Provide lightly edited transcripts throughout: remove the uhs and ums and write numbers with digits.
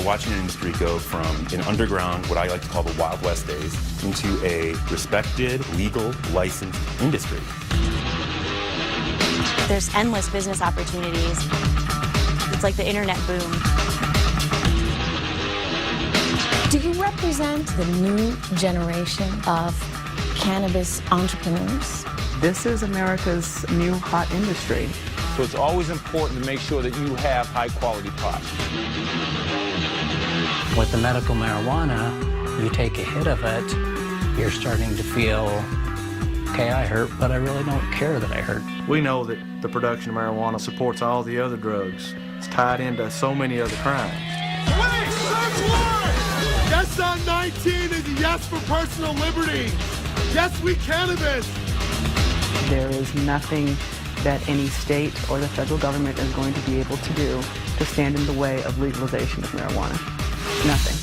We're watching an industry go from an underground, what I like to call the Wild West days, into a respected, legal, licensed industry. There's endless business opportunities. It's like the internet boom. Do you represent the new generation of cannabis entrepreneurs? This is America's new hot industry. So it's always important to make sure that you have high-quality pot. With the medical marijuana, you take a hit of it, you're starting to feel, okay, I hurt, but I really don't care that I hurt. We know that the production of marijuana supports all the other drugs. It's tied into so many other crimes. Wait, search warrant! Yes on 19 is a yes for personal liberty. Yes, we cannabis. There is nothing that any state or the federal government is going to be able to do to stand in the way of legalization of marijuana. Nothing.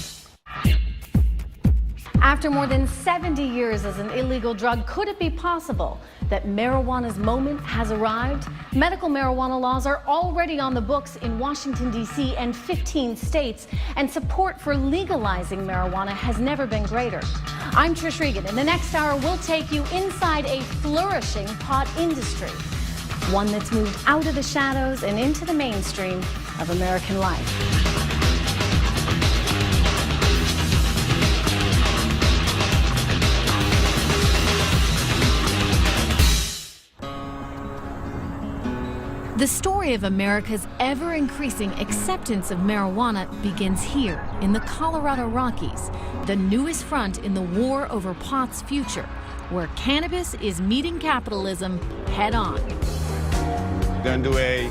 After more than 70 years as an illegal drug, could it be possible that marijuana's moment has arrived? Medical marijuana laws are already on the books in Washington, D.C. and 15 states, and support for legalizing marijuana has never been greater. I'm Trish Regan. In the next hour, we'll take you inside a flourishing pot industry, one that's moved out of the shadows and into the mainstream of American life. The story of America's ever-increasing acceptance of marijuana begins here in the Colorado Rockies, the newest front in the war over pot's future, where cannabis is meeting capitalism head-on. We're going to do a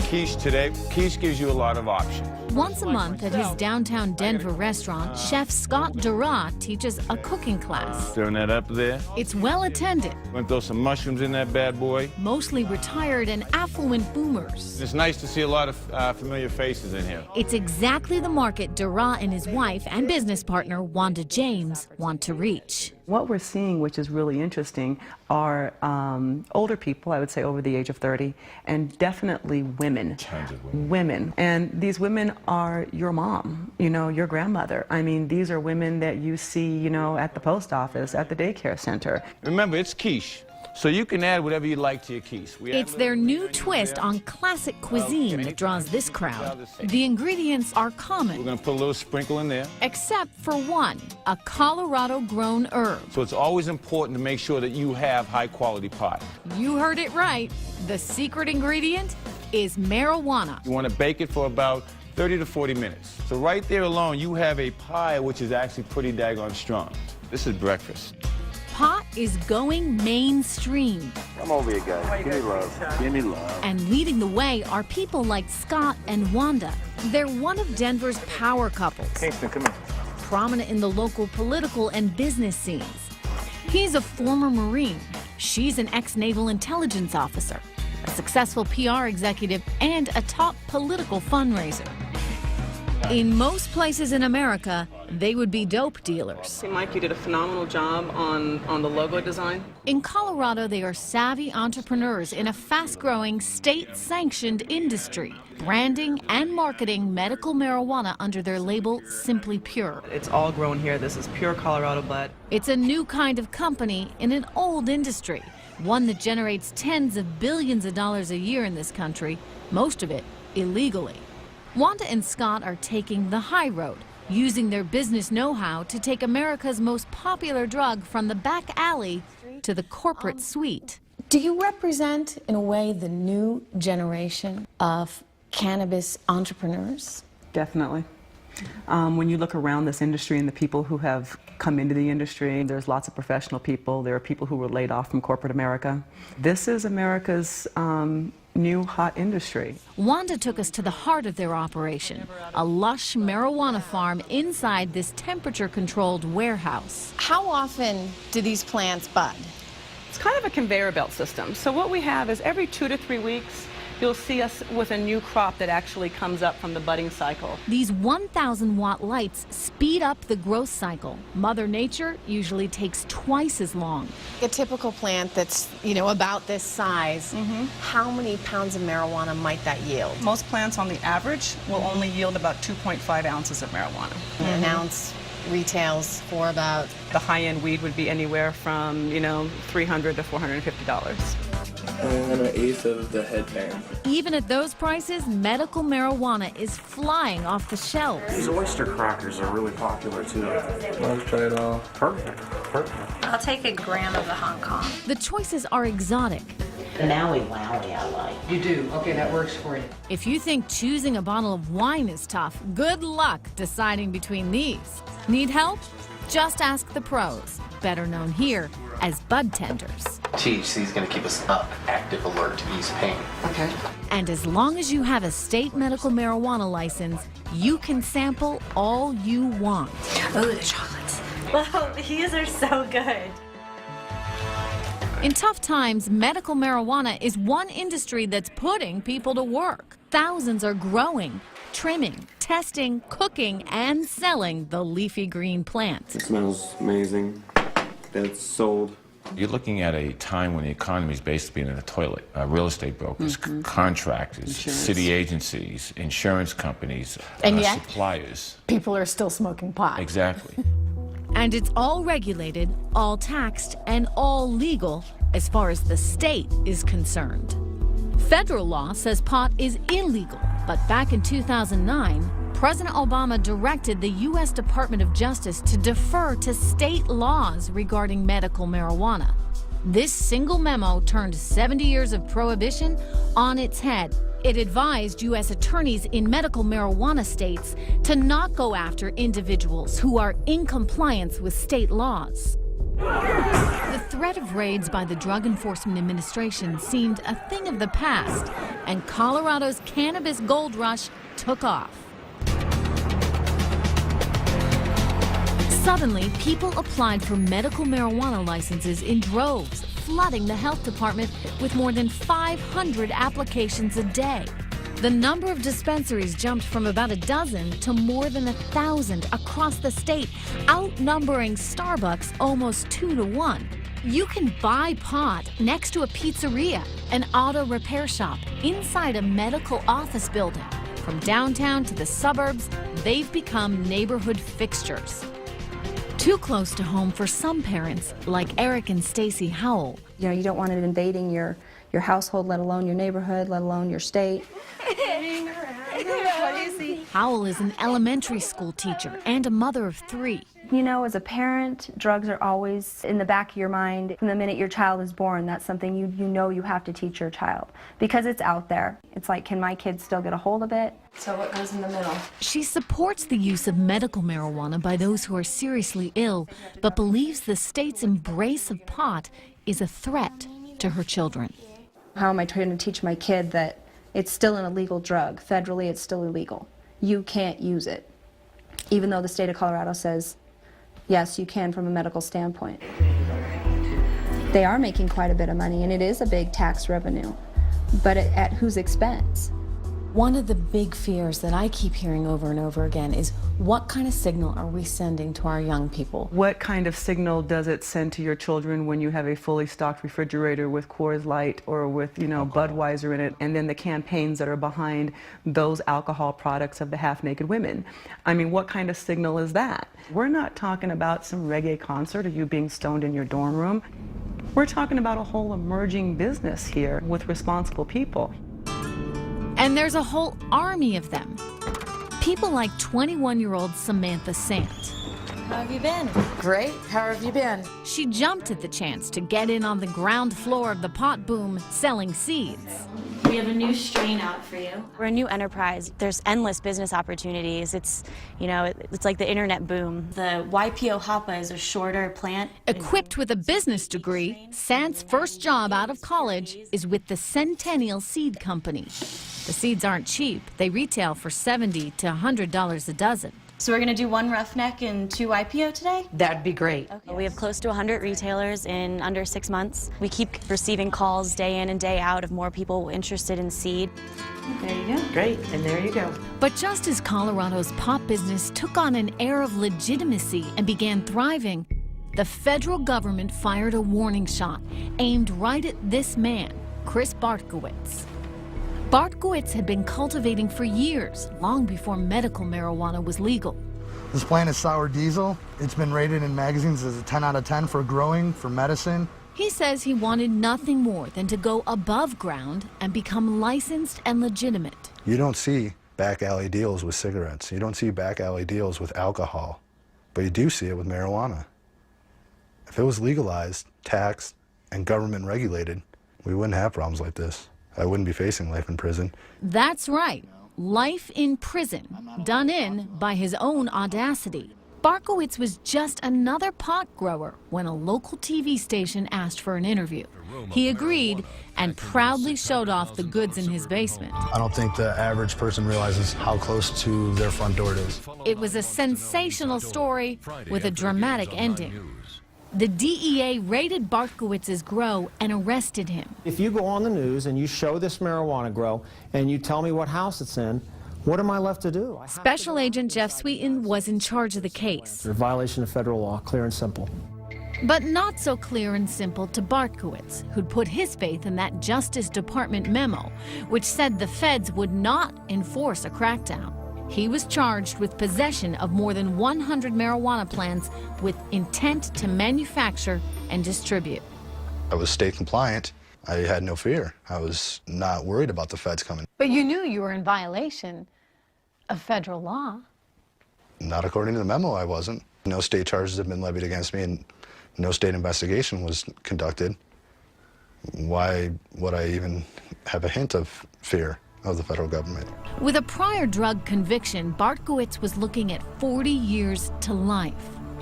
quiche today. Quiche gives you a lot of options. Once a month at his downtown Denver restaurant, Chef Scott Dura teaches a cooking class. Stirring that up there. It's well attended. We're going to throw some mushrooms in that bad boy. Mostly retired and affluent boomers. It's nice to see a lot of familiar faces in here. It's exactly the market Dura and his wife and business partner, Wanda James, want to reach. What we're seeing, which is really interesting, are older people, I would say over the age of 30, and definitely women. Tons of women. Women. And these women are your mom, you know, your grandmother. I mean, these are women that you see, you know, at the post office, at the daycare center. Remember, it's quiche, so you can add whatever you like to your quiche. It's their new twist on classic cuisine that draws this crowd. The ingredients are common. We're going to put a little sprinkle in there. Except for one, a Colorado-grown herb. So it's always important to make sure that you have high-quality pot. You heard it right. The secret ingredient is marijuana. You want to bake it for about 30 to 40 minutes. So right there alone, you have a pie which is actually pretty daggone strong. This is breakfast. Pot is going mainstream. Come over here, guys. Give me love. Give me love. And leading the way are people like Scott and Wanda. They're one of Denver's power couples. Kingston, come here. Prominent in the local political and business scenes. He's a former Marine. She's an ex-naval intelligence officer, a successful PR executive, and a top political fundraiser. In most places in America, they would be dope dealers. Hey, Mike, you did a phenomenal job on the logo design. In Colorado, they are savvy entrepreneurs in a fast-growing, state-sanctioned industry, branding and marketing medical marijuana under their label Simply Pure. It's all grown here. This is pure Colorado bud. It's a new kind of company in an old industry, one that generates tens of billions of dollars a year in this country, most of it illegally. Wanda and Scott are taking the high road, using their business know-how to take America's most popular drug from the back alley to the corporate suite. Do you represent, in a way, the new generation of cannabis entrepreneurs? Definitely. When you look around this industry and the people who have come into the industry, there's lots of professional people. There are people who were laid off from corporate America. This is America's new hot industry. Wanda took us to the heart of their operation, a lush marijuana farm inside this temperature-controlled warehouse. How often do these plants bud? It's kind of a conveyor belt system. So what we have is every 2 to 3 weeks, You'll see us with a new crop that actually comes up from the budding cycle. These 1,000-watt lights speed up the growth cycle. Mother Nature usually takes twice as long. A typical plant that's, about this size, how many pounds of marijuana might that yield? Most plants on the average will only yield about 2.5 ounces of marijuana. An ounce retails for about... The high-end weed would be anywhere from, $300 to $450. And an eighth of the headband. Even at those prices, medical marijuana is flying off the shelves. These oyster crackers are really popular too. Let's try it all. Perfect. I'll take a gram of the Hong Kong. The choices are exotic. The Maui Wowie I like. You do? Okay, that works for you. If you think choosing a bottle of wine is tough, good luck deciding between these. Need help? Just ask the pros, better known here as bud tenders. THC is going to keep us up, active, alert, ease pain. Okay. And as long as you have a state medical marijuana license, you can sample all you want. Oh, the chocolates. Wow, these are so good. In tough times, medical marijuana is one industry that's putting people to work. Thousands are growing, trimming, testing, cooking, and selling the leafy green plant. It smells amazing. That's sold. You're looking at a time when the economy is basically in the toilet. Real estate brokers, contractors, city agencies, insurance companies, and yet, suppliers. People are still smoking pot. Exactly. And it's all regulated, all taxed, and all legal as far as the state is concerned. Federal law says pot is illegal, but back in 2009, President Obama directed the U.S. Department of Justice to defer to state laws regarding medical marijuana. This single memo turned 70 years of prohibition on its head. It advised U.S. attorneys in medical marijuana states to not go after individuals who are in compliance with state laws. The threat of raids by the Drug Enforcement Administration seemed a thing of the past, and Colorado's cannabis gold rush took off. Suddenly, people applied for medical marijuana licenses in droves, flooding the health department with more than 500 applications a day. The number of dispensaries jumped from about a dozen to more than 1,000 across the state, outnumbering Starbucks almost 2 to 1. You can buy pot next to a pizzeria, an auto repair shop, inside a medical office building. From downtown to the suburbs, they've become neighborhood fixtures. Too close to home for some parents, like Eric and Stacy Howell. You don't want it invading your household, let alone your neighborhood, let alone your state. Howell is an elementary school teacher and a mother of 3. As a parent, drugs are always in the back of your mind. From the minute your child is born, that's something you have to teach your child because it's out there. It's like, can my kids still get a hold of it? So what goes in the middle? She supports the use of medical marijuana by those who are seriously ill, but believes the state's embrace of pot is a threat to her children. How am I trying to teach my kid that it's still an illegal drug? Federally, it's still illegal. You can't use it, even though the state of Colorado says, yes, you can from a medical standpoint. They are making quite a bit of money, and it is a big tax revenue, but at whose expense? One of the big fears that I keep hearing over and over again is, what kind of signal are we sending to our young people? What kind of signal does it send to your children when you have a fully stocked refrigerator with Coors Light or with, Budweiser in it, and then the campaigns that are behind those alcohol products of the half-naked women? I mean, what kind of signal is that? We're not talking about some reggae concert or you being stoned in your dorm room. We're talking about a whole emerging business here with responsible people. And there's a whole army of them. People like 21-year-old Samantha Sant. How have you been? Great. How have you been? She jumped at the chance to get in on the ground floor of the pot boom, selling seeds. We have a new strain out for you. We're a new enterprise. There's endless business opportunities. It's like the internet boom. The YPO hapa is a shorter plant. Equipped with a business degree, Sant's first job out of college is with the Centennial Seed Company. The seeds aren't cheap. They retail for $70 to $100 a dozen. So we're going to do 1 roughneck and 2 IPO today? That'd be great. Okay. We have close to 100 retailers in under 6 months. We keep receiving calls day in and day out of more people interested in seed. There you go. Great. And there you go. But just as Colorado's pot business took on an air of legitimacy and began thriving, the federal government fired a warning shot aimed right at this man, Chris Bartkowitz. Bartkowitz had been cultivating for years, long before medical marijuana was legal. This plant is sour diesel. It's been rated in magazines as a 10 out of 10 for growing, for medicine. He says he wanted nothing more than to go above ground and become licensed and legitimate. You don't see back alley deals with cigarettes. You don't see back alley deals with alcohol, but you do see it with marijuana. If it was legalized, taxed, and government regulated, we wouldn't have problems like this. I wouldn't be facing life in prison. That's right, life in prison, done in by his own audacity. Bartkowitz was just another pot grower when a local TV station asked for an interview. He agreed and proudly showed off the goods in his basement. I don't think the average person realizes how close to their front door it is. It was a sensational story with a dramatic ending. The DEA raided Bartkowitz's grow and arrested him. If you go on the news and you show this marijuana grow and you tell me what house it's in, what am I left to do? Special Agent Jeff Sweeten was in charge of the case. It's a violation of federal law, clear and simple. But not so clear and simple to Bartkowitz, who'd put his faith in that Justice Department memo, which said the feds would not enforce a crackdown. He was charged with possession of more than 100 marijuana plants with intent to manufacture and distribute. I was state compliant. I had no fear. I was not worried about the feds coming. But you knew you were in violation of federal law. Not according to the memo, I wasn't. No state charges have been levied against me, and no state investigation was conducted. Why would I even have a hint of fear of the federal government? With a prior drug conviction, Bartkowitz was looking at 40 years to life.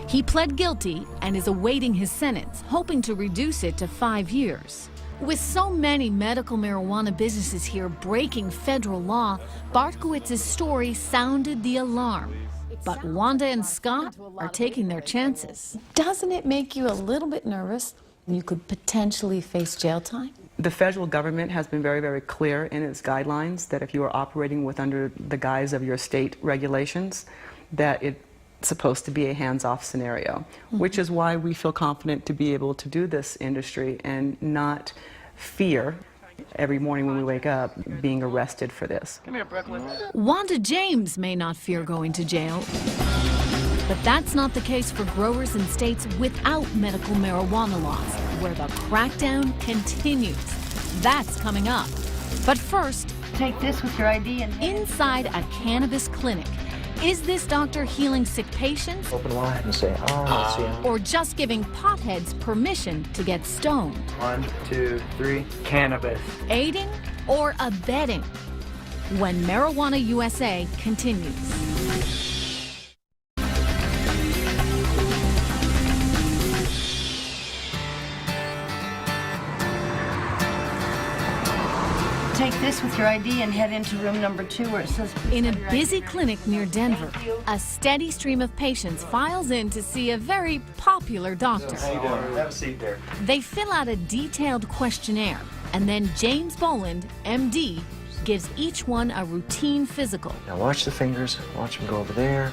He pled guilty and is awaiting his sentence, hoping to reduce it to 5 years. With so many medical marijuana businesses here breaking federal law, Bartkowitz's story sounded the alarm. But Wanda and Scott are taking their chances. Doesn't it make you a little bit nervous? You could potentially face jail time? The federal government has been very, very clear in its guidelines that if you are operating with under the guise of your state regulations, that it's supposed to be a hands-off scenario, which is why we feel confident to be able to do this industry and not fear every morning when we wake up being arrested for this. Come here, Brooklyn. Wanda James may not fear going to jail, but that's not the case for growers in states without medical marijuana laws, where the crackdown continues. That's coming up. But first, Take this with your ID and inside a cannabis clinic. Is this doctor healing sick patients? Open wide and say, let's see. Or just giving potheads permission to get stoned? 1, 2, 3. Cannabis. Aiding or abetting? When Marijuana USA continues. take this with your ID and head into room number 2 where it says... In a busy clinic near Denver, a steady stream of patients files in to see a very popular doctor. How you doing? Have a seat there. They fill out a detailed questionnaire, and then James Boland, MD, gives each one a routine physical. Now watch the fingers. Watch them go over there.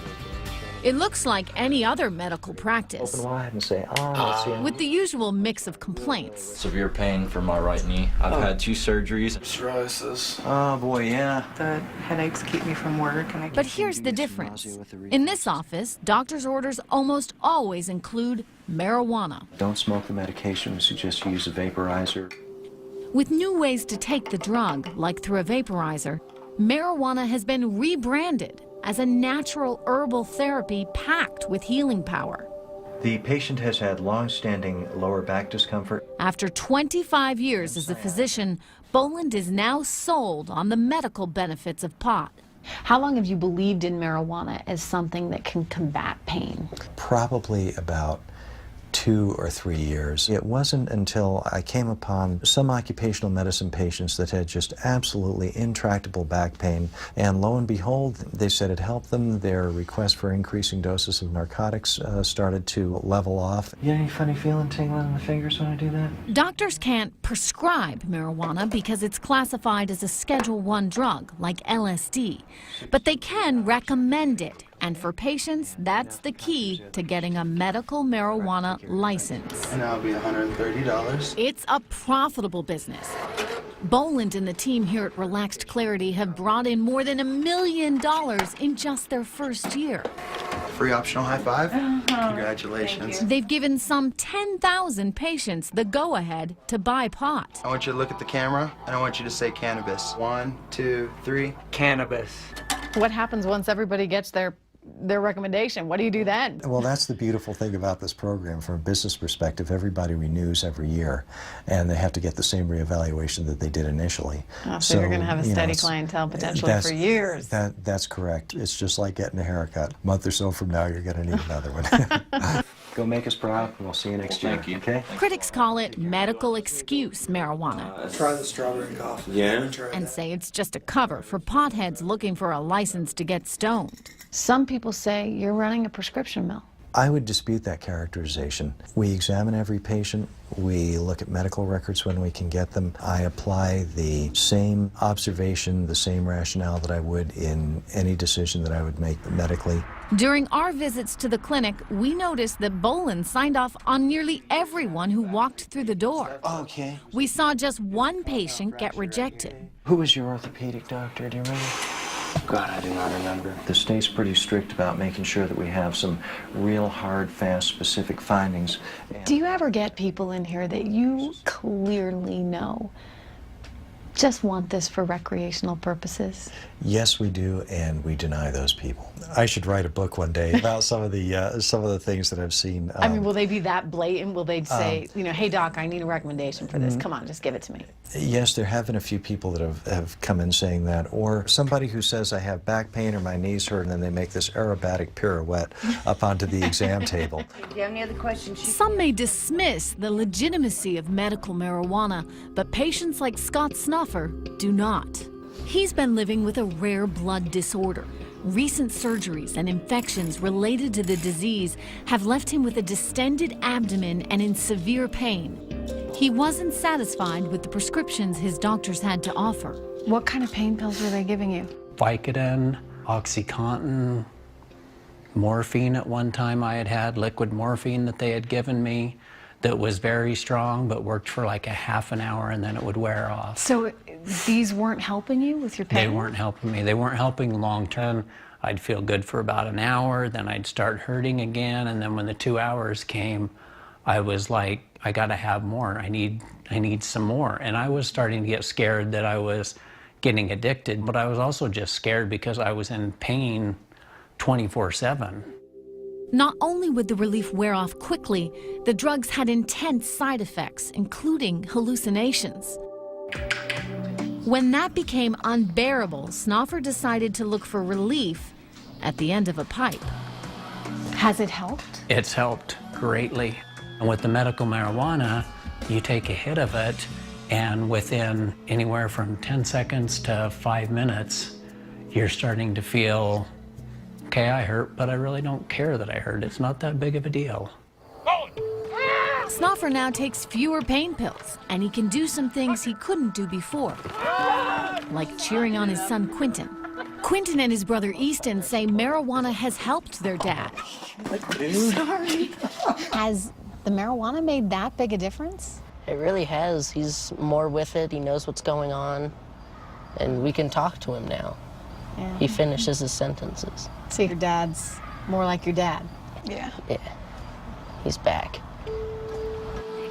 It looks like any other medical practice, Open wide and say, let's see. with the usual mix of complaints. Severe pain from my right knee. I've had 2 surgeries. Psoriasis. Oh boy, yeah. The headaches keep me from work. And But here's the difference. In this office, doctor's orders almost always include marijuana. Don't smoke the medication. We suggest you use a vaporizer. With new ways to take the drug, like through a vaporizer, marijuana has been rebranded as a natural herbal therapy packed with healing power. The patient has had long-standing lower back discomfort. After 25 years as a physician, Boland is now sold on the medical benefits of pot. How long have you believed in marijuana as something that can combat pain? Probably about 2 or 3 years. It wasn't until I came upon some occupational medicine patients that had just absolutely intractable back pain, and lo and behold, they said it helped them. Their request for increasing doses of narcotics started to level off. You get any funny feeling tingling in the fingers when I do that? Doctors can't prescribe marijuana because it's classified as a Schedule I drug, like LSD, but they can recommend it. And for patients, that's the key to getting a medical marijuana license. And that'll be $130. It's a profitable business. Boland and the team here at Relaxed Clarity have brought in more than $1 million in just their first year. Free optional high five. Congratulations. They've given some 10,000 patients the go-ahead to buy pot. I want you to look at the camera, and I want you to say cannabis. 1, 2, 3. Cannabis. What happens once everybody gets their recommendation? What do you do then? Well, that's the beautiful thing about this program. From a business perspective, everybody renews every year, and they have to get the same reevaluation that they did initially. Oh, so you're going to have a steady clientele potentially for years. That's correct. It's just like getting a haircut. A month or so from now, you're going to need another one. Go make us proud, and we'll see you next year. Thank you. Okay? Critics call it medical excuse marijuana. Try the strawberry coffee. Yeah? And say it's just a cover for potheads looking for a license to get stoned. Some people say you're running a prescription mill. I would dispute that characterization. We examine every patient. We look at medical records when we can get them. I apply the same observation, the same rationale that I would in any decision that I would make medically. During our visits to the clinic, we noticed that Boland signed off on nearly everyone who walked through the door. Okay. We saw just one patient get rejected. Who was your orthopedic doctor? Do you remember? God, I do not remember. The state's pretty strict about making sure that we have some real hard, fast, specific findings. Do you ever get people in here that you clearly know just want this for recreational purposes? Yes, we do, and we deny those people. I should write a book one day about some of the things that I've seen. I mean, will they be that blatant? Will they say, you know, hey doc, I need a recommendation for this. Come on, just give it to me. Yes, there have been a few people that have come in saying that, or somebody who says I have back pain or my knees hurt, and then they make this aerobatic pirouette up onto the exam table. Do you have any other questions? Some may dismiss the legitimacy of medical marijuana, but patients like Scott Snuffer do not. He's been living with a rare blood disorder. Recent surgeries and infections related to the disease have left him with a distended abdomen and in severe pain. He wasn't satisfied with the prescriptions his doctors had to offer. What kind of pain pills were they giving you? Vicodin, OxyContin, morphine at one time I had liquid morphine that they had given me that was very strong but worked for like a half an hour and then it would wear off. So these weren't helping you with your pain? They weren't helping me. They weren't helping long term. I'd feel good for about an hour, then I'd start hurting again, and then when the 2 hours came, I was like, I gotta have more. I need some more. And I was starting to get scared that I was getting addicted, but I was also just scared because I was in pain 24/7. Not only would the relief wear off quickly, the drugs had intense side effects, including hallucinations. When that became unbearable, Snoffer decided to look for relief at the end of a pipe. Has it helped? It's helped greatly. And with the medical marijuana, you take a hit of it, and within anywhere from 10 seconds to 5 minutes, you're starting to feel, okay, I hurt, but I really don't care that I hurt. It's not that big of a deal. Snoffer now takes fewer pain pills, and he can do some things he couldn't do before, like cheering on his son Quentin. Quentin and his brother Easton say marijuana has helped their dad. Sorry. Has the marijuana made that big a difference? It really has. He's more with it. He knows what's going on, and we can talk to him now. Yeah. He finishes his sentences. So your dad's more like your dad? Yeah. Yeah. He's back.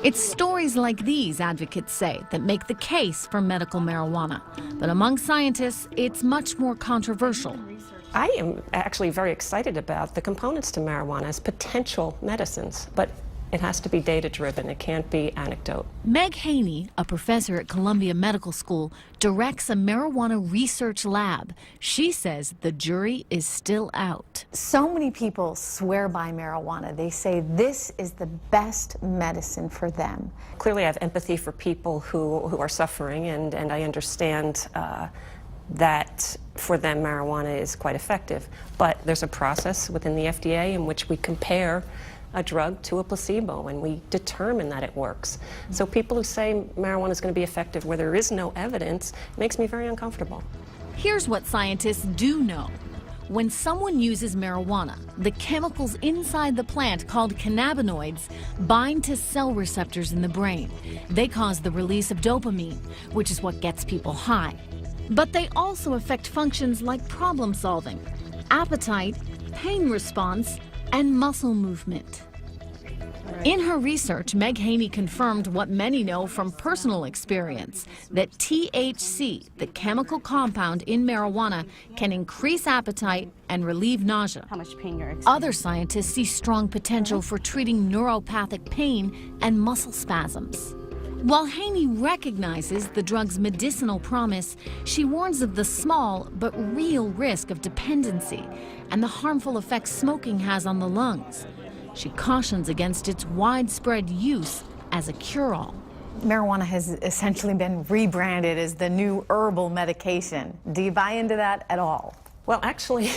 It's stories like these, advocates say, that make the case for medical marijuana. But among scientists, it's much more controversial. I am actually very excited about the components to marijuana as potential medicines, but It has to be data-driven. It can't be anecdote. Meg Haney, a professor at Columbia Medical School, directs a marijuana research lab. She says the jury is still out. So many people swear by marijuana. They say this is the best medicine for them. Clearly, I have empathy for people who are suffering, and I understand that for them marijuana is quite effective. But there's a process within the FDA in which we compare a drug to a placebo, and we determine that it works. So people who say marijuana is going to be effective where there is no evidence makes me very uncomfortable. Here's what scientists do know. When someone uses marijuana, the chemicals inside the plant called cannabinoids bind to cell receptors in the brain. They cause the release of dopamine, which is what gets people high. But they also affect functions like problem solving, appetite, pain response, and muscle movement. In her research, Meg Haney confirmed what many know from personal experience, that THC, the chemical compound in marijuana, can increase appetite and relieve nausea. How much pain you're experiencing. Other scientists see strong potential for treating neuropathic pain and muscle spasms. While Haney recognizes the drug's medicinal promise, she warns of the small but real risk of dependency and the harmful effects smoking has on the lungs. She cautions against its widespread use as a cure-all. Marijuana has essentially been rebranded as the new herbal medication. Do you buy into that at all? Well, actually,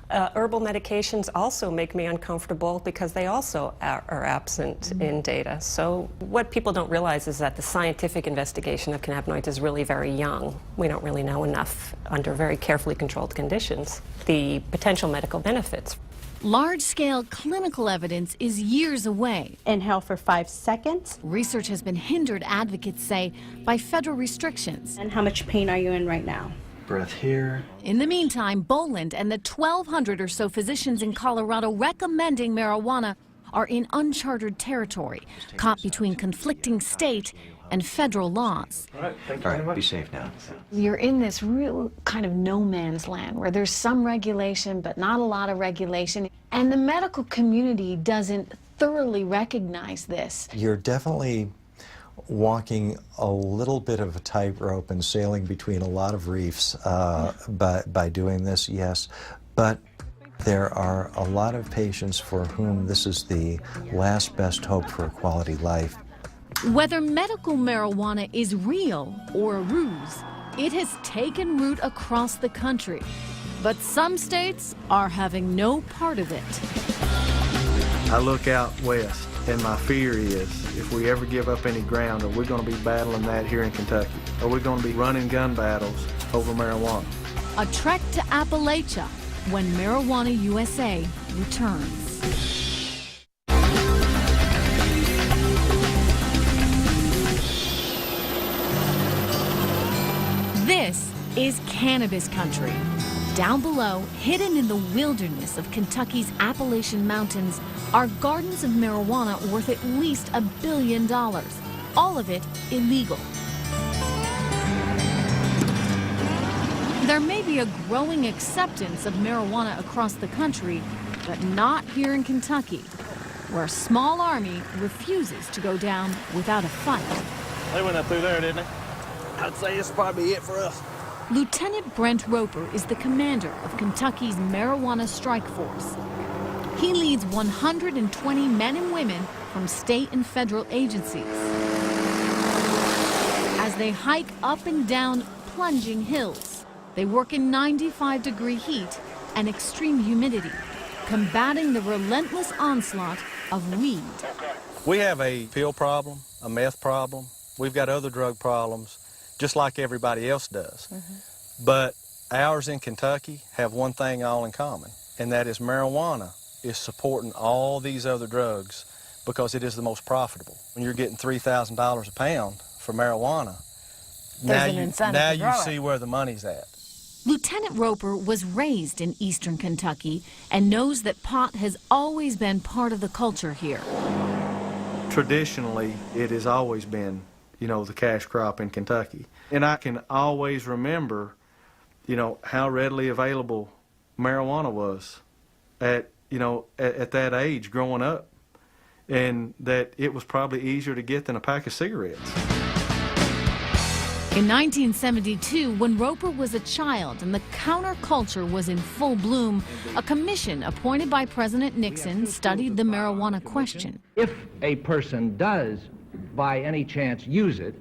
herbal medications also make me uncomfortable because they also are absent in data. So what people don't realize is that the scientific investigation of cannabinoids is really very young. We don't really know enough under very carefully controlled conditions. The potential medical benefits. Large-scale clinical evidence is years away. Inhale for 5 seconds. Research has been hindered, advocates say, by federal restrictions. And how much pain are you in right now? Breath here. In the meantime, Boland and the 1,200 or so physicians in Colorado recommending marijuana are in uncharted territory, caught between conflicting state and federal laws. All right, thank you very much. Be safe now. You're in this real kind of no man's land where there's some regulation but not a lot of regulation, and the medical community doesn't thoroughly recognize this. You're definitely walking a little bit of a tightrope and sailing between a lot of reefs by doing this, yes. But there are a lot of patients for whom this is the last best hope for a quality life. Whether medical marijuana is real or a ruse, it has taken root across the country. But some states are having no part of it. I look out west, and my fear is if we ever give up any ground, are we going to be battling that here in Kentucky? Are we going to be running gun battles over marijuana? A trek to Appalachia when Marijuana USA returns. This is cannabis country. Down below, hidden in the wilderness of Kentucky's Appalachian Mountains, are gardens of marijuana worth at least $1 billion. All of it illegal. There may be a growing acceptance of marijuana across the country, but not here in Kentucky, where a small army refuses to go down without a fight. They went up through there, didn't they? I'd say this is probably it for us. Lieutenant Brent Roper is the commander of Kentucky's Marijuana Strike Force. He leads 120 men and women from state and federal agencies as they hike up and down plunging hills. They work in 95-degree heat and extreme humidity, combating the relentless onslaught of weed. We have a pill problem, a meth problem. We've got other drug problems, just like everybody else does. But ours in Kentucky have one thing all in common, and that is marijuana is supporting all these other drugs because it is the most profitable. When you're getting $3,000 a pound for marijuana, now you see where the money's at. Lieutenant Roper was raised in eastern Kentucky and knows that pot has always been part of the culture here. Traditionally, it has always been, you know, the cash crop in Kentucky. And I can always remember, you know, how readily available marijuana was at that age growing up. and that it was probably easier to get than a pack of cigarettes. In 1972, when Roper was a child and the counterculture was in full bloom, a commission appointed by President Nixon studied the marijuana question. If a person does, by any chance, use it,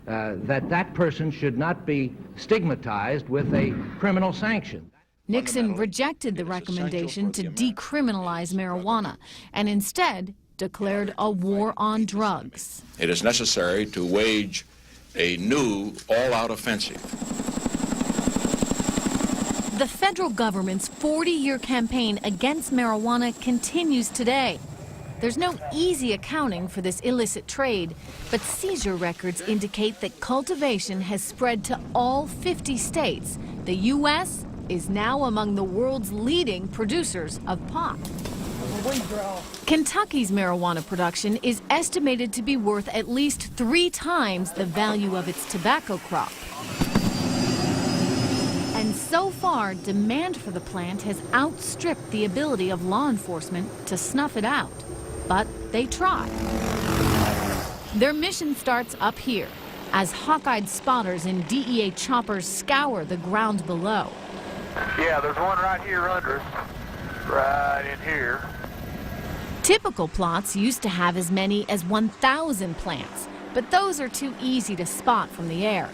that person should not be stigmatized with a criminal sanction. Nixon rejected the recommendation to decriminalize marijuana and instead declared a war on drugs. It is necessary to wage a new all-out offensive. The federal government's 40-year campaign against marijuana continues today. There's no easy accounting for this illicit trade, but seizure records indicate that cultivation has spread to all 50 states. The U.S. is now among the world's leading producers of pot. Kentucky's marijuana production is estimated to be worth at least 3 times the value of its tobacco crop. And so far, demand for the plant has outstripped the ability of law enforcement to snuff it out. But they try. Their mission starts up here, as hawk-eyed spotters and DEA choppers scour the ground below. Yeah, there's one right here under us, right in here. Typical plots used to have as many as 1,000 plants, but those are too easy to spot from the air.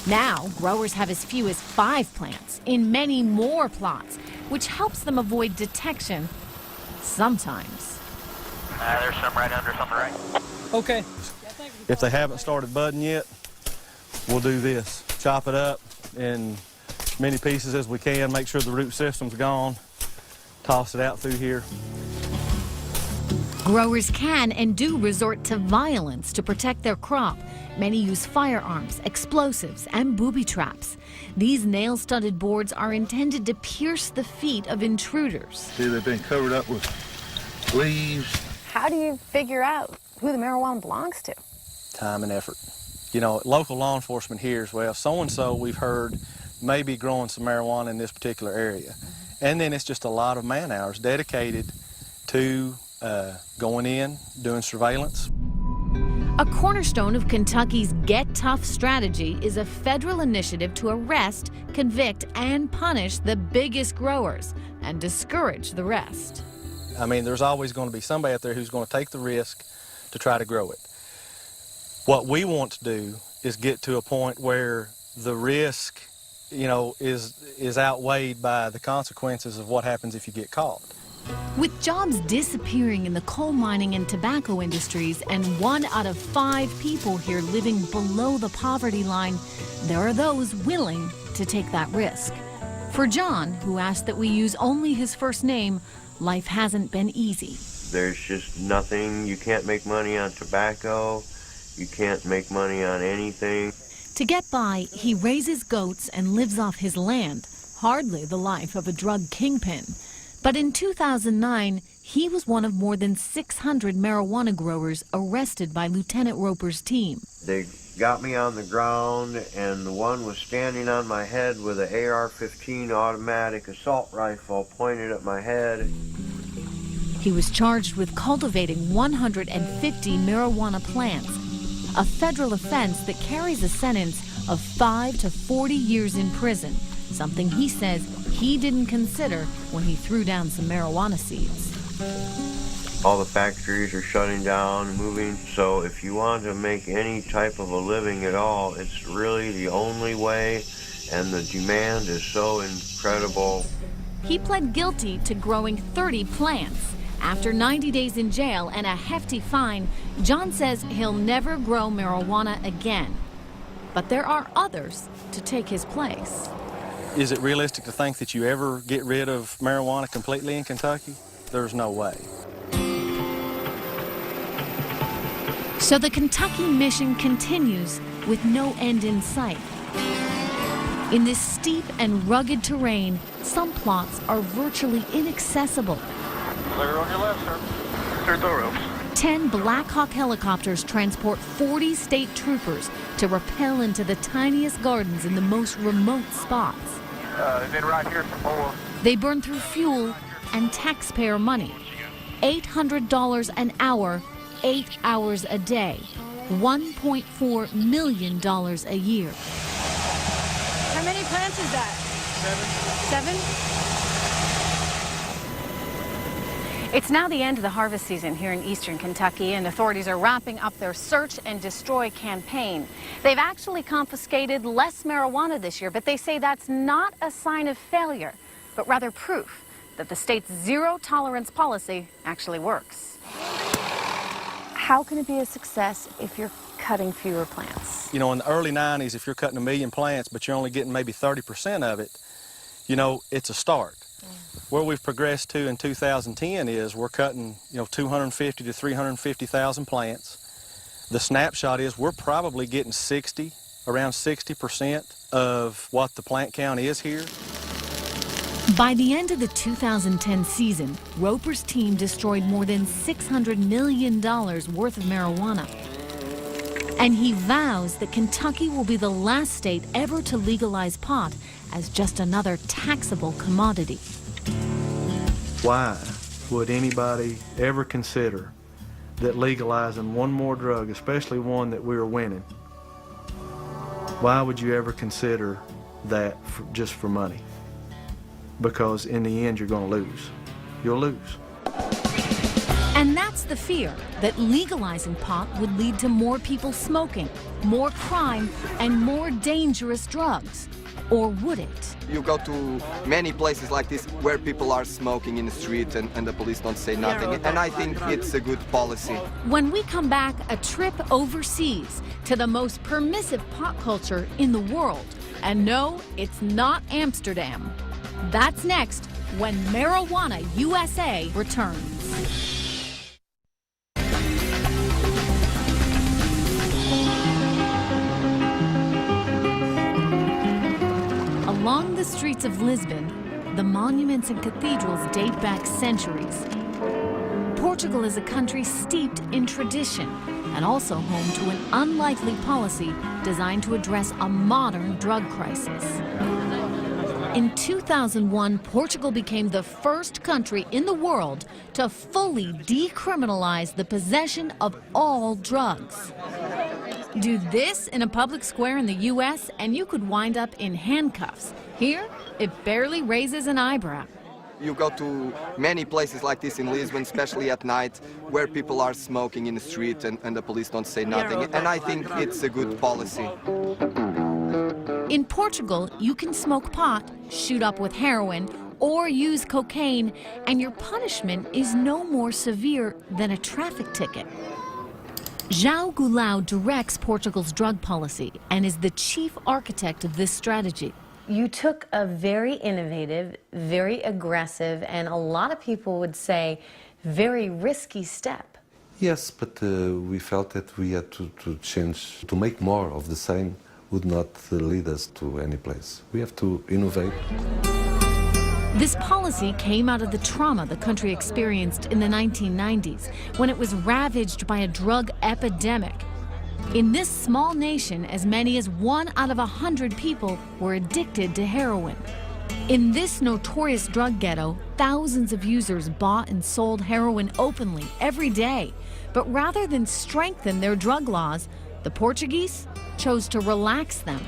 Now, growers have as few as 5 plants in many more plots, which helps them avoid detection sometimes. There's some right under, something right. Okay. If they haven't started budding yet, we'll do this. Chop it up in many pieces as we can, make sure the root system's gone, toss it out through here. Growers can and do resort to violence to protect their crop. Many use firearms, explosives, and booby traps. These nail-studded boards are intended to pierce the feet of intruders. See, they've been covered up with leaves. How do you figure out who the marijuana belongs to? Time and effort. You know, local law enforcement hears, well, so-and-so we've heard may be growing some marijuana in this particular area. And then it's just a lot of man-hours dedicated to going in, doing surveillance. A cornerstone of Kentucky's Get Tough strategy is a federal initiative to arrest, convict, and punish the biggest growers and discourage the rest. I mean, there's always going to be somebody out there who's going to take the risk to try to grow it. What we want to do is get to a point where the risk, you know, is outweighed by the consequences of what happens if you get caught. With jobs disappearing in the coal mining and tobacco industries and 1 out of 5 people here living below the poverty line, there are those willing to take that risk. For John, who asked that we use only his first name, life hasn't been easy. There's just nothing. You can't make money on tobacco. You can't make money on anything. To get by, he raises goats and lives off his land, hardly the life of a drug kingpin. But in 2009, he was one of more than 600 marijuana growers arrested by Lieutenant Roper's team. They got me on the ground, and the one was standing on my head with an AR-15 automatic assault rifle pointed at my head. He was charged with cultivating 150 marijuana plants, a federal offense that carries a sentence of 5 to 40 years in prison, something he says he didn't consider when he threw down some marijuana seeds. All the factories are shutting down, moving, so if you want to make any type of a living at all, it's really the only way, and the demand is so incredible. He pled guilty to growing 30 plants. After 90 days in jail and a hefty fine, John says he'll never grow marijuana again. But there are others to take his place. Is it realistic to think that you ever get rid of marijuana completely in Kentucky? There's no way. So the Kentucky mission continues with no end in sight. In this steep and rugged terrain, some plots are virtually inaccessible. Clear on your left, sir. Clear thorough. 10 Black Hawk helicopters transport 40 state troopers to rappel into the tiniest gardens in the most remote spots. And then right here some more. They burn through fuel and taxpayer money. $800 an hour, 8 hours a day, $1.4 million a year. How many plants is that? 7. 7? It's now the end of the harvest season here in eastern Kentucky, and authorities are wrapping up their search and destroy campaign. They've actually confiscated less marijuana this year, but they say that's not a sign of failure, but rather proof that the state's zero tolerance policy actually works. How can it be a success if you're cutting fewer plants? You know, in the early 90s, if you're cutting 1 million plants, but you're only getting maybe 30% of it, you know, it's a start. Where we've progressed to in 2010 is we're cutting, 250 to 350,000 plants. The snapshot is we're probably getting around 60% of what the plant count is here. By the end of the 2010 season, Roper's team destroyed more than $600 million worth of marijuana. And he vows that Kentucky will be the last state ever to legalize pot as just another taxable commodity. Why would anybody ever consider that legalizing one more drug, especially one that we are winning, why would you ever consider that just for money? Because in the end, you're going to lose. You'll lose. And that's the fear, that legalizing pot would lead to more people smoking, more crime, and more dangerous drugs. Or would it? You go to many places like this where people are smoking in the street and the police don't say nothing. And I think it's a good policy. When we come back, a trip overseas to the most permissive pot culture in the world. And no, it's not Amsterdam. That's next when Marijuana USA returns. Along the streets of Lisbon, the monuments and cathedrals date back centuries. Portugal is a country steeped in tradition and also home to an unlikely policy designed to address a modern drug crisis. In 2001, Portugal became the first country in the world to fully decriminalize the possession of all drugs. Do this in a public square in the U.S. and you could wind up in handcuffs. Here, it barely raises an eyebrow. You go to many places like this in Lisbon, especially at night, where people are smoking in the street and the police don't say nothing. And I think it's a good policy. In Portugal, you can smoke pot, shoot up with heroin, or use cocaine, and your punishment is no more severe than a traffic ticket. João Goulão directs Portugal's drug policy and is the chief architect of this strategy. You took a very innovative, very aggressive, and a lot of people would say very risky step. Yes, but we felt that we had to change, to make more of the same would not lead us to any place. We have to innovate. This policy came out of the trauma the country experienced in the 1990s, when it was ravaged by a drug epidemic. In this small nation, as many as 1 out of 100 people were addicted to heroin. In this notorious drug ghetto, thousands of users bought and sold heroin openly every day. But rather than strengthen their drug laws, the Portuguese chose to relax them.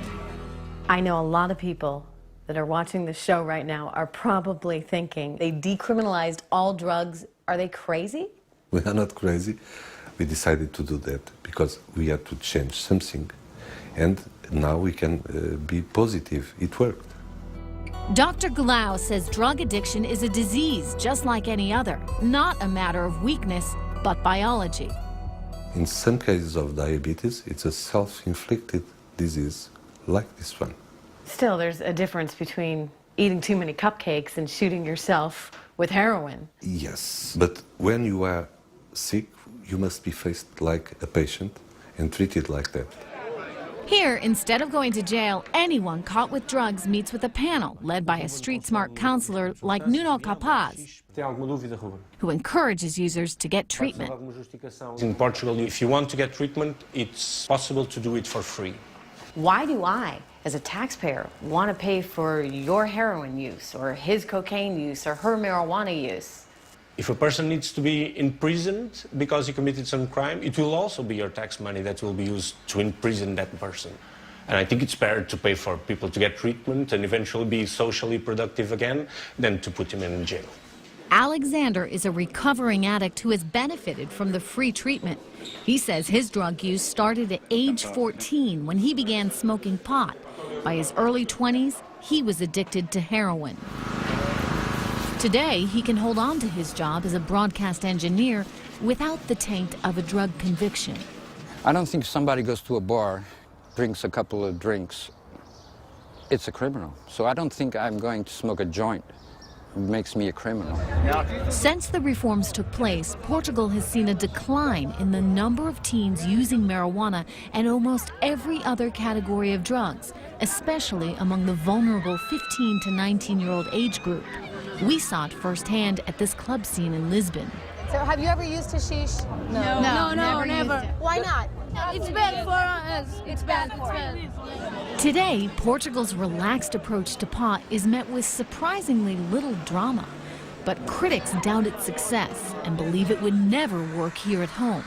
I know a lot of people that are watching the show right now are probably thinking they decriminalized all drugs. Are they crazy? We are not crazy. We decided to do that because we had to change something. And now we can be positive. It worked. Dr. Goulão says drug addiction is a disease just like any other, not a matter of weakness, but biology. In some cases of diabetes, it's a self-inflicted disease like this one. Still, there's a difference between eating too many cupcakes and shooting yourself with heroin. Yes, but when you are sick, you must be faced like a patient and treated like that. Here, instead of going to jail, anyone caught with drugs meets with a panel led by a street-smart counselor like Nuno Capaz, who encourages users to get treatment. In Portugal, if you want to get treatment, it's possible to do it for free. Why do I, as a taxpayer, want to pay for your heroin use or his cocaine use or her marijuana use? If a person needs to be imprisoned because he committed some crime, it will also be your tax money that will be used to imprison that person. And I think it's better to pay for people to get treatment and eventually be socially productive again than to put him in jail. Alexander is a recovering addict who has benefited from the free treatment. He says his drug use started at age 14 when he began smoking pot. By his early 20s, he was addicted to heroin. Today, he can hold on to his job as a broadcast engineer without the taint of a drug conviction. I don't think somebody goes to a bar, drinks a couple of drinks, it's a criminal. So I don't think I'm going to smoke a joint. It makes me a criminal. Since the reforms took place, Portugal has seen a decline in the number of teens using marijuana and almost every other category of drugs, especially among the vulnerable 15 to 19-year-old age group. We saw it firsthand at this club scene in Lisbon. So have you ever used hashish? No, never. Why not? It's bad for us. It's bad. It's bad. Today, Portugal's relaxed approach to pot is met with surprisingly little drama. But critics doubt its success and believe it would never work here at home.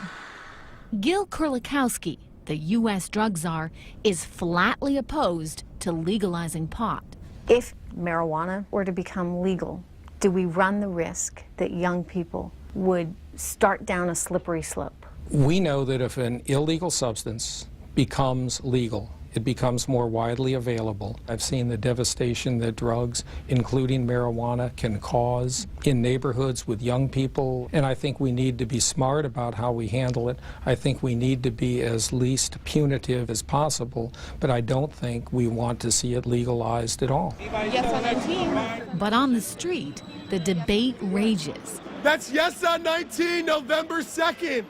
Gil Kurlikowski, the U.S. drug czar, is flatly opposed to legalizing pot. If marijuana were to become legal, do we run the risk that young people would start down a slippery slope? We know that if an illegal substance becomes legal, it becomes more widely available. I've seen the devastation that drugs, including marijuana, can cause in neighborhoods with young people, and I think we need to be smart about how we handle it. I think we need to be as least punitive as possible, but I don't think we want to see it legalized at all. Yes on 19. But on the street, the debate rages. That's Yes on 19, November 2nd.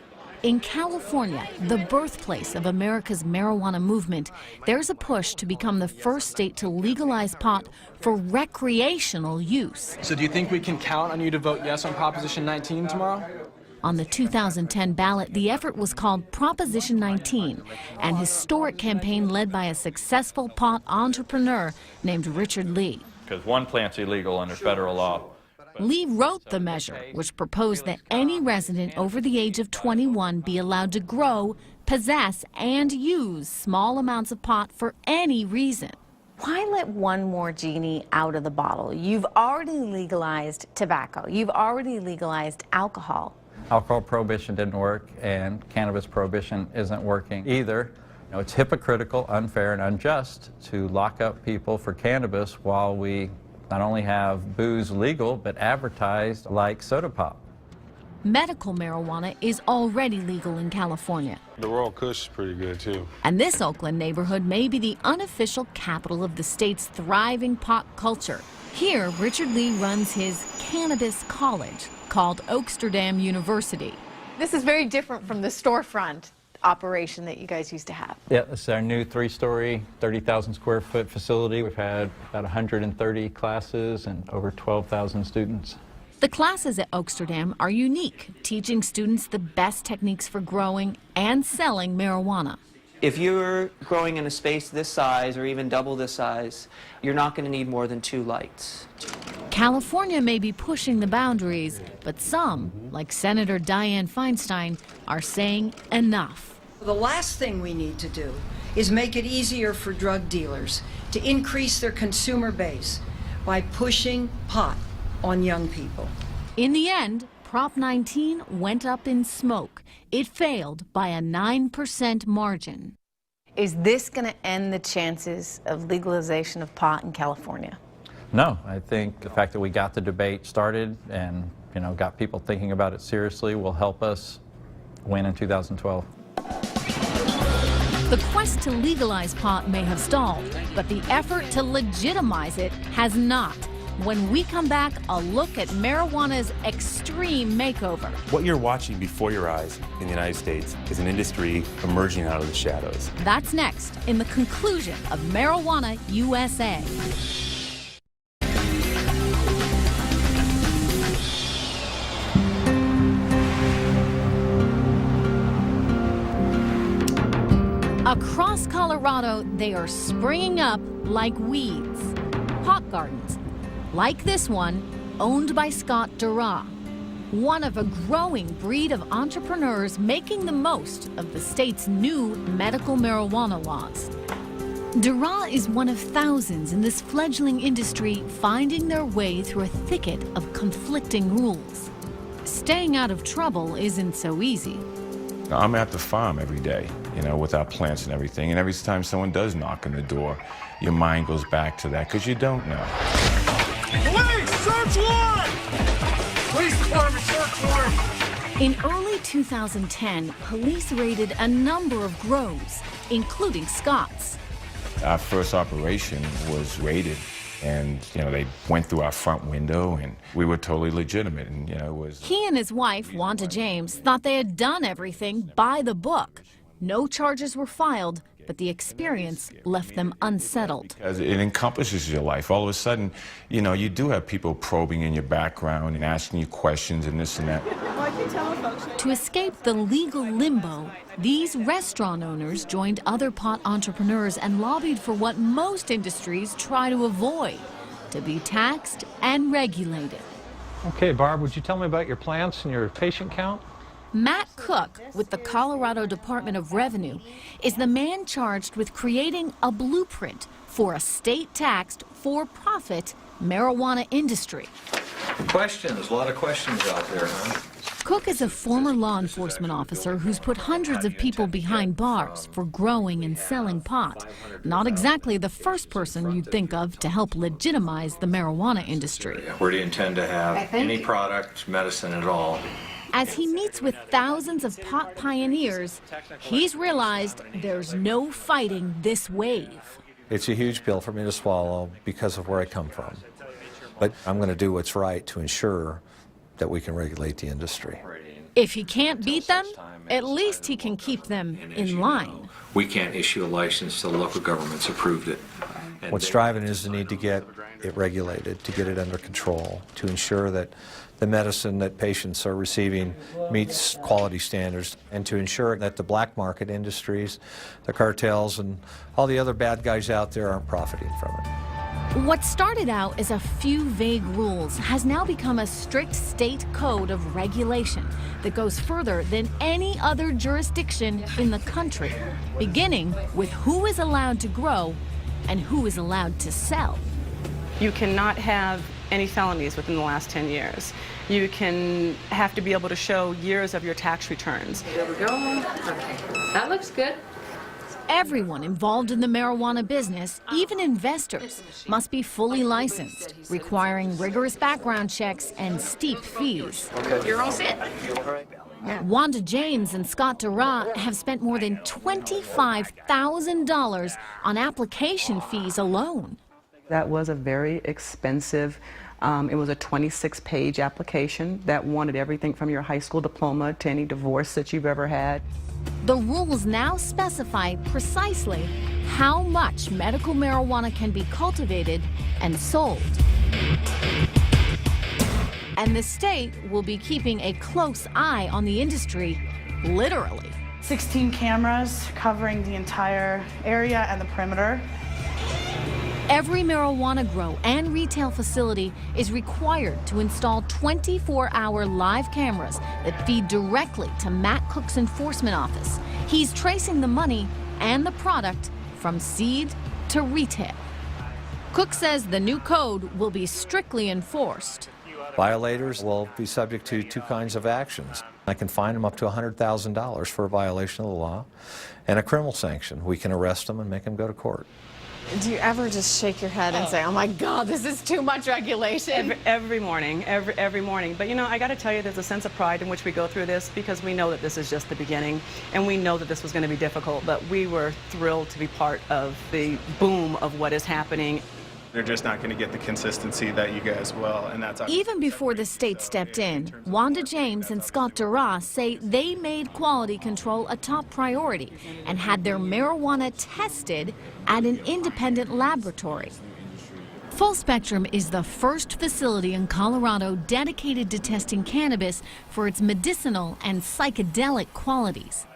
In California, the birthplace of America's marijuana movement, there's a push to become the first state to legalize pot for recreational use. So do you think we can count on you to vote yes on Proposition 19 tomorrow? On the 2010 ballot, the effort was called Proposition 19, an historic campaign led by a successful pot entrepreneur named Richard Lee. Because one plant's illegal under federal law. Lee wrote the measure, which proposed that any resident over the age of 21 be allowed to grow, possess, and use small amounts of pot for any reason. Why let one more genie out of the bottle? You've already legalized tobacco. You've already legalized alcohol. Alcohol prohibition didn't work, and cannabis prohibition isn't working either. You know, it's hypocritical, unfair, and unjust to lock up people for cannabis while we not only have booze legal, but advertised like soda pop. Medical marijuana is already legal in California. The Royal Kush is pretty good, too. And this Oakland neighborhood may be the unofficial capital of the state's thriving pot culture. Here, Richard Lee runs his cannabis college called Oaksterdam University. This is very different from the storefront operation that you guys used to have. Yeah, this is our new 3-story, 30,000 square foot facility. We've had about 130 classes and over 12,000 students. The classes at Oaksterdam are unique, teaching students the best techniques for growing and selling marijuana. If you're growing in a space this size or even double this size, you're not going to need more than 2 lights. California may be pushing the boundaries, but some, like Senator Dianne Feinstein, are saying enough. The last thing we need to do is make it easier for drug dealers to increase their consumer base by pushing pot on young people. In the end, Prop 19 went up in smoke. It failed by a 9% margin. Is this going to end the chances of legalization of pot in California? No, I think the fact that we got the debate started and, got people thinking about it seriously will help us win in 2012. The quest to legalize pot may have stalled, but the effort to legitimize it has not. When we come back, a look at marijuana's extreme makeover. What you're watching before your eyes in the United States is an industry emerging out of the shadows. That's next in the conclusion of Marijuana USA. Across Colorado, they are springing up like weeds. Pot gardens, like this one, owned by Scott Dura. one of a growing breed of entrepreneurs making the most of the state's new medical marijuana laws. Dara is one of thousands in this fledgling industry finding their way through a thicket of conflicting rules. Staying out of trouble isn't so easy. I'm at the farm every day, with our plants and everything, and every time someone does knock on the door, your mind goes back to that, because you don't know. Police, search warrant! Police department, search warrant! In early 2010, police raided a number of grows, including Scott's. Our first operation was raided, and they went through our front window, and we were totally legitimate, and it was. He and his wife, Wanda James, thought they had done everything by the book. No charges were filed, but the experience left them unsettled. Because it encompasses your life. All of a sudden, you do have people probing in your background and asking you questions and this and that. To escape the legal limbo, these restaurant owners joined other pot entrepreneurs and lobbied for what most industries try to avoid, to be taxed and regulated. Okay, Barb, would you tell me about your plants and your patient count? Matt Cook, with the Colorado Department of Revenue, is the man charged with creating a blueprint for a state-taxed, for-profit marijuana industry. Questions, a lot of questions out there, huh? Cook is a former law enforcement officer who's put hundreds of people behind bars for growing and selling pot. Not exactly the first person you'd think of to help legitimize the marijuana industry. Where do you intend to have any product, medicine at all? As he meets with thousands of pot pioneers, he's realized there's no fighting this wave. It's a huge pill for me to swallow because of where I come from. But I'm going to do what's right to ensure that we can regulate the industry. If he can't beat them, at least he can keep them in line. We can't issue a license till the local government's approved it. What's driving is the need to get it regulated, to get it under control, to ensure that the medicine that patients are receiving meets quality standards, and to ensure that the black market industries, the cartels, and all the other bad guys out there aren't profiting from it. What started out as a few vague rules has now become a strict state code of regulation that goes further than any other jurisdiction in the country, beginning with who is allowed to grow and who is allowed to sell. You cannot have any felonies within the last 10 years. You can have to be able to show years of your tax returns. There we go. Okay, that looks good. Everyone involved in the marijuana business, even investors, must be fully licensed, requiring rigorous background checks and steep fees. Okay. You're all set. Wanda James and Scott Dara have spent more than $25,000 on application fees alone. That was a very expensive, it was a 26-page application that wanted everything from your high school diploma to any divorce that you've ever had. The rules now specify precisely how much medical marijuana can be cultivated and sold. And the state will be keeping a close eye on the industry, literally. 16 cameras covering the entire area and the perimeter. Every marijuana grow and retail facility is required to install 24-hour live cameras that feed directly to Matt Cook's enforcement office. He's tracing the money and the product from seed to retail. Cook says the new code will be strictly enforced. Violators will be subject to two kinds of actions. I can fine them up to $100,000 for a violation of the law, and a criminal sanction. We can arrest them and make them go to court. Do you ever just shake your head and say, oh my God, this is too much regulation? Every morning, every morning. But I got to tell you, there's a sense of pride in which we go through this because we know that this is just the beginning, and we know that this was going to be difficult, but we were thrilled to be part of the boom of what is happening. They're just not going to get the consistency that you guys will, and that's even before the state stepped in, Wanda James and Scott Dara say they made quality control a top priority and had their marijuana tested at an independent laboratory. Full Spectrum is the first facility in Colorado dedicated to testing cannabis for its medicinal and psychedelic qualities.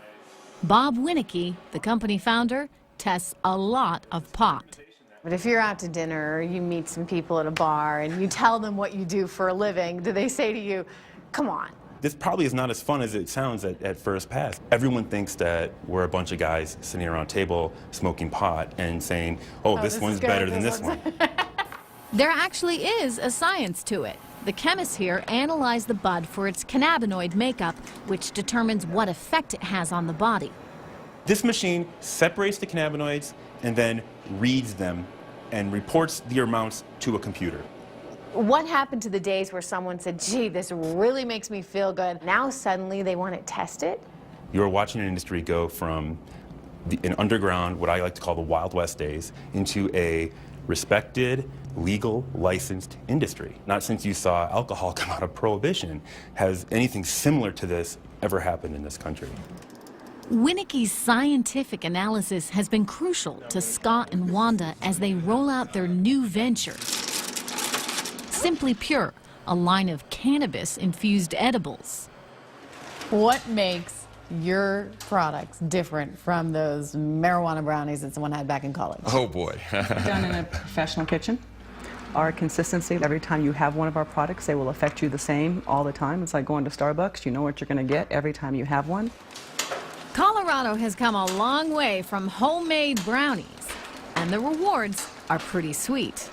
Bob Winicky, the company founder, tests a lot of pot. But if you're out to dinner or you meet some people at a bar and you tell them what you do for a living, do they say to you, Come on. This probably is not as fun as it sounds at first pass. Everyone thinks that we're a bunch of guys sitting around a table smoking pot and saying, oh, this one's better than this one. There actually is a science to it. The chemists here analyze the bud for its cannabinoid makeup, which determines what effect it has on the body. This machine separates the cannabinoids and then reads them and reports the amounts to a computer. What happened to the days where someone said, gee, this really makes me feel good? Now suddenly they want to test it? You're watching an industry go from an underground, what I like to call the Wild West days, into a respected, legal, licensed industry. Not since you saw alcohol come out of Prohibition has anything similar to this ever happened in this country. Winicke's scientific analysis has been crucial to Scott and Wanda as they roll out their new venture. Simply Pure, a line of cannabis-infused edibles. What makes your products different from those marijuana brownies that someone had back in college? Oh boy. Done in a professional kitchen. Our consistency, every time you have one of our products, they will affect you the same all the time. It's like going to Starbucks. You know what you're going to get every time you have one. Colorado has come a long way from homemade brownies, and the rewards are pretty sweet.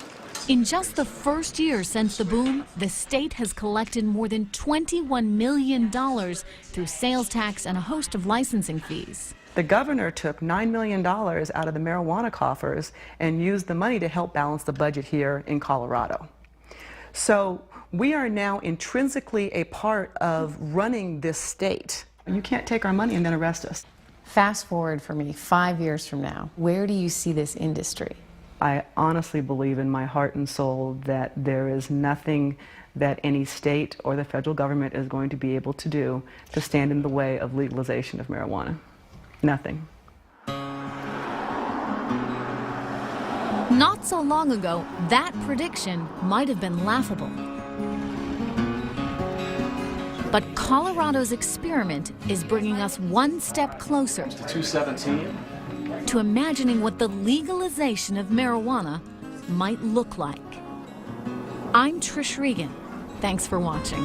In just the first year since the boom, the state has collected more than $21 million through sales tax and a host of licensing fees. The governor took $9 million out of the marijuana coffers and used the money to help balance the budget here in Colorado. So we are now intrinsically a part of running this state. You can't take our money and then arrest us. Fast forward for me 5 years from now, where do you see this industry? I honestly believe in my heart and soul that there is nothing that any state or the federal government is going to be able to do to stand in the way of legalization of marijuana. Nothing. Not so long ago, that prediction might have been laughable. But Colorado's experiment is bringing us one step closer to 217. To imagining what the legalization of marijuana might look like. I'm Trish Regan. Thanks for watching.